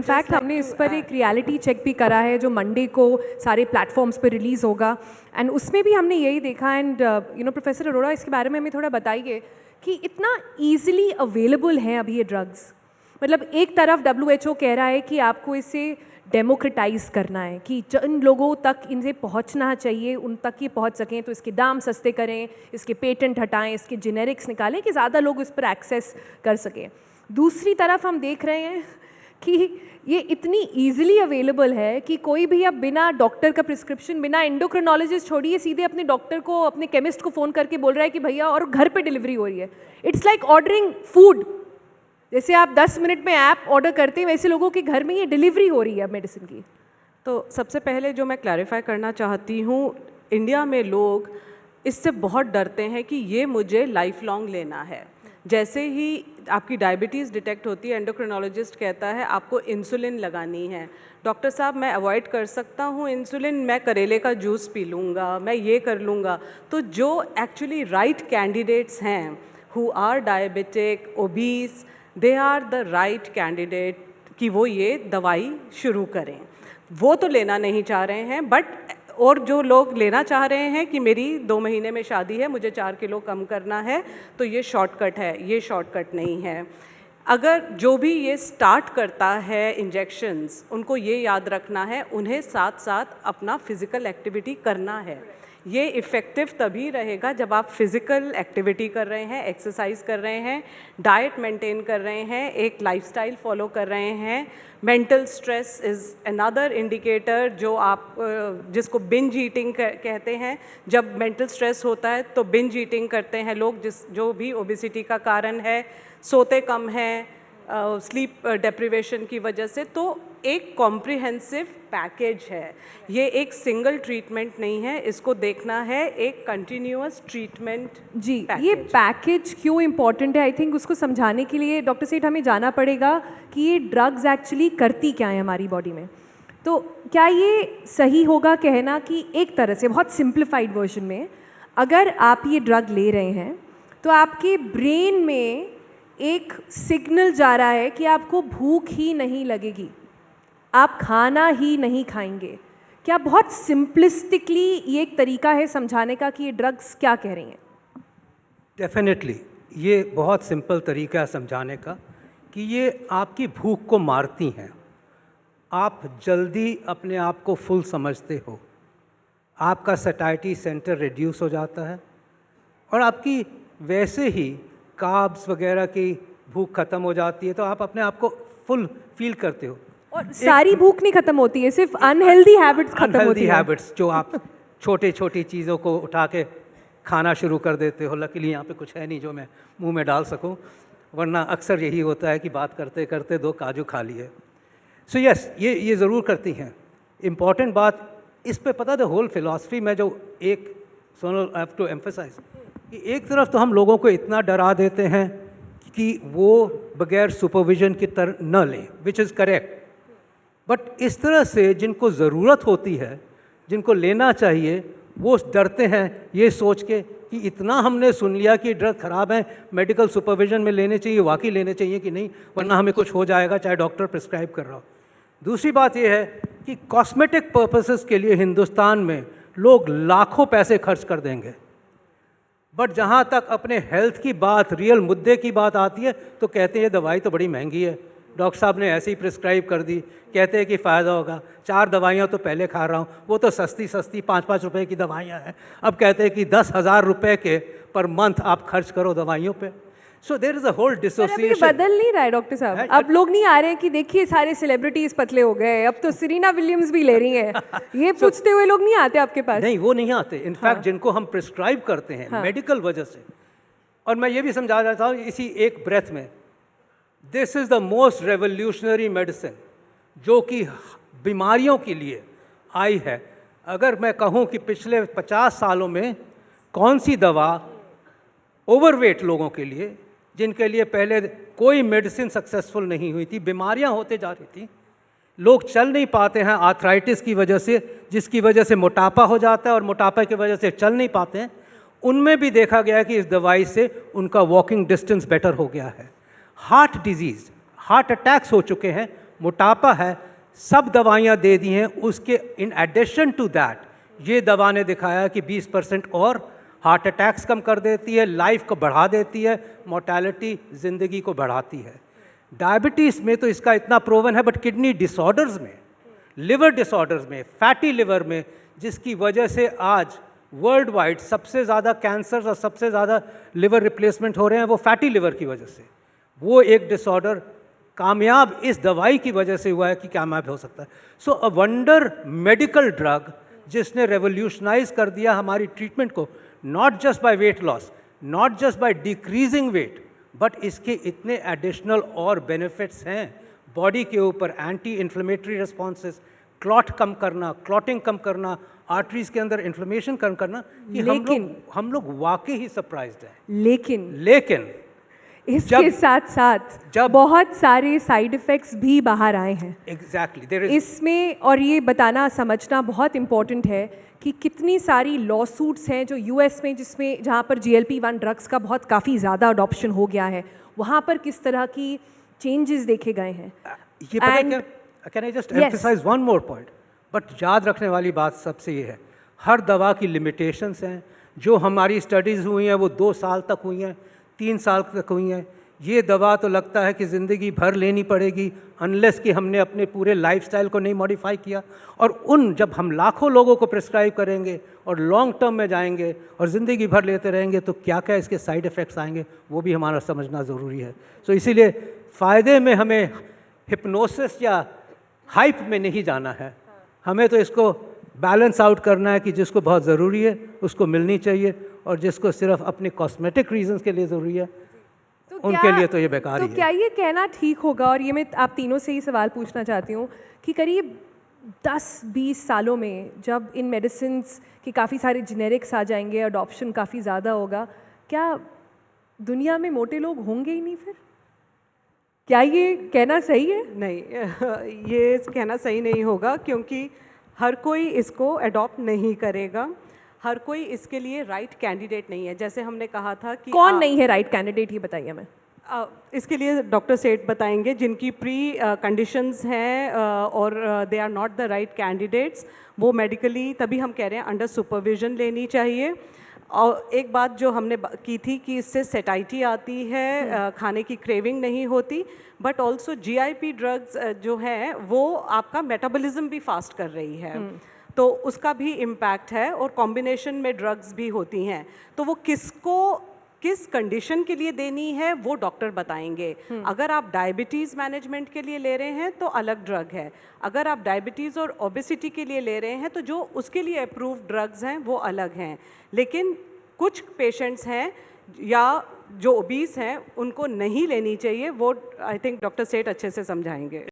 In fact हमने इस पर एक रियलिटी चेक भी करा है जो मंडे को सारे प्लेटफॉर्म्स पर रिलीज़ होगा, एंड उसमें भी हमने यही देखा। एंड प्रोफेसर अरोड़ा, इसके बारे में हमें थोड़ा बताइए कि इतना ईजिली अवेलेबल हैं अभी ये ड्रग्स। मतलब एक तरफ WHO कह रहा है कि आपको इसे डेमोक्रेटाइज करना है, कि जिन लोगों तक इनसे पहुंचना चाहिए उन तक ही पहुंच सकें, तो इसके दाम सस्ते करें, इसके पेटेंट हटाएं, इसके जेनेरिक्स निकालें कि ज़्यादा लोग इस पर एक्सेस कर सकें। दूसरी तरफ हम देख रहे हैं कि ये इतनी ईजिली अवेलेबल है कि कोई भी अब बिना डॉक्टर का प्रिस्क्रिप्शन, बिना एंडोक्रिनोलॉजिस्ट छोड़िए, सीधे अपने डॉक्टर को, अपने केमिस्ट को फ़ोन करके बोल रहा है कि भैया, और घर पे डिलीवरी हो रही है। It's like ordering food. जैसे आप 10 मिनट में ऐप ऑर्डर करते हैं, वैसे लोगों के घर में ये डिलीवरी हो रही है मेडिसिन की। तो सबसे पहले जो मैं क्लैरिफाई करना चाहती हूँ, इंडिया में लोग इससे बहुत डरते हैं कि ये मुझे लाइफ लॉन्ग लेना है। जैसे ही आपकी डायबिटीज़ डिटेक्ट होती है, एंडोक्रिनोलॉजिस्ट कहता है आपको इंसुलिन लगानी है। डॉक्टर साहब, मैं अवॉइड कर सकता हूँ इंसुलिन, मैं करेले का जूस पी लूँगा, मैं ये कर लूँगा। तो जो एक्चुअली राइट कैंडिडेट्स हैं, who are diabetic, obese, they are the right candidate कि वो ये दवाई शुरू करें। वो तो लेना नहीं चाह रहे हैं, बट और जो लोग लेना चाह रहे हैं कि मेरी 2 महीने में शादी है, मुझे 4 किलो कम करना है, तो ये शॉर्टकट है। ये शॉर्टकट नहीं है। अगर जो भी ये स्टार्ट करता है इंजेक्शंस, उनको ये याद रखना है उन्हें साथ साथ अपना फिज़िकल एक्टिविटी करना है। ये इफ़ेक्टिव तभी रहेगा जब आप फिज़िकल एक्टिविटी कर रहे हैं, एक्सरसाइज कर रहे हैं, डाइट मेंटेन कर रहे हैं, एक लाइफस्टाइल फॉलो कर रहे हैं। Mental stress is another indicator जो आप जिसको बिंज ईटिंग कहते हैं। जब मेंटल स्ट्रेस होता है तो बिंज ईटिंग करते हैं लोग, जो भी ओबेसिटी का कारण है। सोते कम हैं, स्लीप डेप्रिवेशन की वजह से। तो एक कॉम्प्रिहेंसिव पैकेज है, ये एक सिंगल ट्रीटमेंट नहीं है, इसको देखना है एक कंटिन्यूअस ट्रीटमेंट। जी, ये पैकेज क्यों इम्पॉर्टेंट है, आई थिंक उसको समझाने के लिए डॉक्टर सेठ हमें जाना पड़ेगा कि ये ड्रग्स एक्चुअली करती क्या है हमारी बॉडी में। तो क्या ये सही होगा कहना कि एक तरह से बहुत सिंप्लीफाइड वर्जन में, अगर आप ये ड्रग ले रहे हैं तो आपके ब्रेन में एक सिग्नल जा रहा है कि आपको भूख ही नहीं लगेगी, आप खाना ही नहीं खाएंगे। क्या बहुत सिंपलिस्टिकली ये एक तरीका है समझाने का कि ये ड्रग्स क्या कह रही हैं? डेफिनेटली ये बहुत सिंपल तरीका है समझाने का कि ये आपकी भूख को मारती हैं। आप जल्दी अपने आप को फुल समझते हो, आपका सैटिस्फैक्शन सेंटर रिड्यूस हो जाता है और आपकी वैसे ही कार्ब्स वगैरह की भूख ख़त्म हो जाती है, तो आप अपने आप को फुल फील करते हो। और सारी भूख नहीं खत्म होती है, सिर्फ अनहेल्दी हैबिट्स खत्म होती है। अनहेल्दी हैबिट्स जो आप छोटी छोटी चीज़ों को उठा के खाना शुरू कर देते हो। लकीली यहाँ पे कुछ है नहीं जो मैं मुंह में डाल सकूं, वरना अक्सर यही होता है कि बात करते करते 2 काजू खा लिए। सो यस, ये ज़रूर करती हैं। इम्पॉर्टेंट बात इस पे पता, द होल फिलॉसफी में जो एक सोनल हैव टू एम्फसाइज कि एक तरफ तो हम लोगों को इतना डरा देते हैं कि वो बगैर सुपरविजन की तरह न लें, विच इज़ करेक्ट, बट इस तरह से जिनको ज़रूरत होती है, जिनको लेना चाहिए, वो डरते हैं ये सोच के कि इतना हमने सुन लिया कि ड्रग ख़राब है, मेडिकल सुपरविजन में लेने चाहिए, वाकई लेने चाहिए कि नहीं, वरना हमें कुछ हो जाएगा, चाहे डॉक्टर प्रिस्क्राइब कर रहा हो। दूसरी बात ये है कि कॉस्मेटिक पर्पसेस के लिए हिंदुस्तान में लोग लाखों पैसे खर्च कर देंगे, बट जहाँ तक अपने हेल्थ की बात, रियल मुद्दे की बात आती है, तो कहते हैं दवाई तो बड़ी महंगी है, डॉक्टर साहब ने ऐसे ही प्रिस्क्राइब कर दी, कहते हैं कि फ़ायदा होगा। 4 दवाइयाँ तो पहले खा रहा हूँ, वो तो सस्ती 5-5 रुपए की दवाइयाँ हैं, अब कहते हैं कि 10,000 रुपये के पर मंथ आप खर्च करो दवाइयों पे। So there is a whole dissociation. बदल नहीं रहा है डॉक्टर साहब, अब लोग नहीं आ रहे हैं कि देखिए सारे सेलिब्रिटीज पतले हो गए, अब तो सेरेना विलियम्स भी ले रही हैं, ये पूछते हुए लोग नहीं आते आपके पास? नहीं, वो नहीं आते। इनफैक्ट जिनको हम प्रिस्क्राइब करते हैं मेडिकल वजह से, और मैं ये भी समझा देता हूँ इसी एक ब्रेथ में, this is the most revolutionary medicine जो कि बीमारियों के लिए आई है। अगर मैं कहूँ कि पिछले 50 सालों में कौन सी दवा ओवरवेट लोगों के लिए, जिनके लिए पहले कोई मेडिसिन सक्सेसफुल नहीं हुई थी, बीमारियां होते जा रही थी, लोग चल नहीं पाते हैं आर्थराइटिस की वजह से, जिसकी वजह से मोटापा हो जाता है और मोटापा की वजह से चल नहीं पाते हैं, उनमें भी देखा गया कि इस दवाई से उनका वॉकिंग डिस्टेंस बेटर हो गया है। हार्ट डिजीज़, हार्ट अटैक्स हो चुके हैं मोटापा है, सब दवाइयाँ दे दी हैं। उसके इन एडिशन टू दैट ये दवा ने दिखाया कि 20% और हार्ट अटैक्स कम कर देती है, लाइफ को बढ़ा देती है, मोर्टेलिटी ज़िंदगी को बढ़ाती है। डायबिटीज़ में तो इसका इतना प्रूवन है, बट किडनी डिसऑर्डर्स में, लिवर डिसऑर्डर्स में, फैटी लिवर में, जिसकी वजह से आज वर्ल्ड वाइड सबसे ज़्यादा कैंसर और सबसे ज़्यादा लिवर रिप्लेसमेंट हो रहे हैं, वो फैटी लिवर की वजह से। वो एक डिसऑर्डर कामयाब इस दवाई की वजह से हुआ है कि कामयाब हो सकता है। So a wonder medical drug जिसने रेवोल्यूशनाइज कर दिया हमारी ट्रीटमेंट को, not just by weight loss, not just by decreasing weight, but इसके इतने एडिशनल और बेनिफिट्स हैं बॉडी के ऊपर। एंटी इन्फ्लेमेटरी रिस्पॉन्सेस, क्लॉट कम करना, क्लॉटिंग कम करना, आर्टरीज के अंदर इन्फ्लेमेशन कम करना, कि हम लोग वाकई ही सरप्राइज्ड हैं। लेकिन इसके साथ साथ जब बहुत सारे साइड इफ़ेक्ट्स भी बाहर आए हैं। एग्जैक्टली इसमें, और ये बताना समझना बहुत इम्पॉर्टेंट है कि कितनी सारी लॉ सूट्स हैं जो यूएस में, जिसमें जहाँ पर GLP-1 ड्रग्स का बहुत काफ़ी ज़्यादा अडॉप्शन हो गया है, वहाँ पर किस तरह की चेंजेस देखे गए हैं। ये पता है क्या, can I just emphasise one more point, but याद रखने वाली बात सबसे ये है, हर दवा की लिमिटेशंस हैं। जो हमारी स्टडीज़ हुई हैं वो 2 साल तक हुई हैं, 3 साल तक हुई हैं। ये दवा तो लगता है कि ज़िंदगी भर लेनी पड़ेगी, अनलेस कि हमने अपने पूरे लाइफस्टाइल को नहीं मॉडिफाई किया। और जब हम लाखों लोगों को प्रिस्क्राइब करेंगे और लॉन्ग टर्म में जाएंगे और ज़िंदगी भर लेते रहेंगे, तो क्या क्या इसके साइड इफ़ेक्ट्स आएंगे वो भी हमारा समझना ज़रूरी है। सो इसीलिए फ़ायदे में हमें हिप्नोसिस या हाइप में नहीं जाना है, हमें तो इसको बैलेंस आउट करना है कि जिसको बहुत ज़रूरी है उसको मिलनी चाहिए, और जिसको सिर्फ अपने कॉस्मेटिक रीजंस के लिए ज़रूरी है उनके लिए तो ये बेकार ही है। तो क्या ये कहना ठीक होगा, और ये मैं आप तीनों से ही सवाल पूछना चाहती हूँ, कि करीब 10-20 सालों में जब इन मेडिसिन्स की काफ़ी सारे जेनेरिक्स आ जाएंगे, अडॉप्शन काफ़ी ज़्यादा होगा, क्या दुनिया में मोटे लोग होंगे ही नहीं फिर? क्या ये कहना सही है? नहीं, ये कहना सही नहीं होगा, क्योंकि हर कोई इसको अडॉप्ट नहीं करेगा, हर कोई इसके लिए राइट कैंडिडेट नहीं है। जैसे हमने कहा था कि कौन नहीं है राइट कैंडिडेट, ये बताइए हमें। इसके लिए डॉक्टर सेठ बताएंगे, जिनकी प्री कंडीशंस हैं और they are not the right candidates, वो मेडिकली, तभी हम कह रहे हैं अंडर सुपरविजन लेनी चाहिए। और एक बात जो हमने की थी कि इससे सेटाइटी आती है, खाने की क्रेविंग नहीं होती, बट ऑल्सो GIP ड्रग्स जो है वो आपका मेटाबॉलिज्म भी फास्ट कर रही है, तो उसका भी इम्पैक्ट है। और कॉम्बिनेशन में ड्रग्स भी होती हैं, तो वो किसको किस कंडीशन के लिए देनी है वो डॉक्टर बताएंगे। अगर आप डायबिटीज़ मैनेजमेंट के लिए ले रहे हैं तो अलग ड्रग है, अगर आप डायबिटीज़ और ओबेसिटी के लिए ले रहे हैं तो जो उसके लिए अप्रूव्ड ड्रग्स हैं वो अलग हैं। लेकिन कुछ पेशेंट्स हैं या जो ओबीस हैं उनको नहीं लेनी चाहिए, वो आई थिंक डॉक्टर सेठ अच्छे से समझाएंगे।